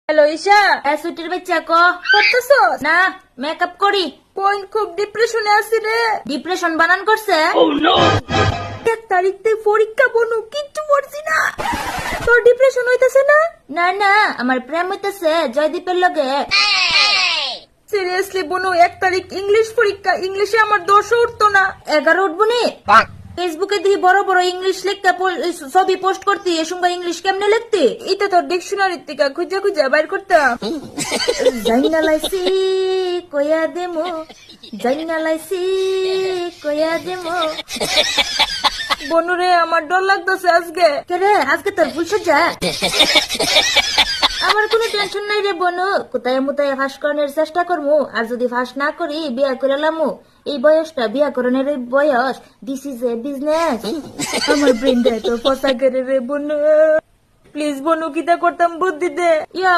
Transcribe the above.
Hello Isha, সুইটের বাচ্চা করতেছো না মেকআপ করি। বোন? খুব ডিপ্রেশনে আছি রে। ডিপ্রেশন বানান করছে। 1 তারিখ থেকে পরীক্ষা, বনু কিচ্ছু পড়ছি না। তোর ডিপ্রেশন হইতেছে না? না না, আমার প্রেম হইতেছে জয়দীপের লগে। সিরিয়াসলি বনু, 1 তারিখ ইংলিশ পরীক্ষা, ইংলিশে আমার 10 উঠতো না। 11 উঠবো নি। ফেসবুকে দিয়ে বড় বড় ইংলিশ লেখা ছবি পোস্ট করতি, এ সঙ্গে ইংলিশ কেমনে লিখতি? এটা তোর ডিকশনারি থেকে খুঁজা খুঁজা বাইর করতাম। জাইনালাইছি কয়া দেমো, জাইনালাইছি কয়া দেমো। বনুরে, আমার ডর লাগতেছে আজকে। কে আজকে তোর ভুল সজ্জা? আমার কোনো টেনশন নাই রে বনু, কোথায় মুতায় ফাঁস করানোর চেষ্টা করবো, আর যদি ফাঁস না করি বিয়া করে লামু। এই বয়সটা বিয়া করণের বয়স, দিস ইজ এ বিজনেস। আমার ব্রেনটা তো ফসা করে রে বনু। প্লিজ বনু, কিটা করতাম বুদ্ধি দে। ইয়া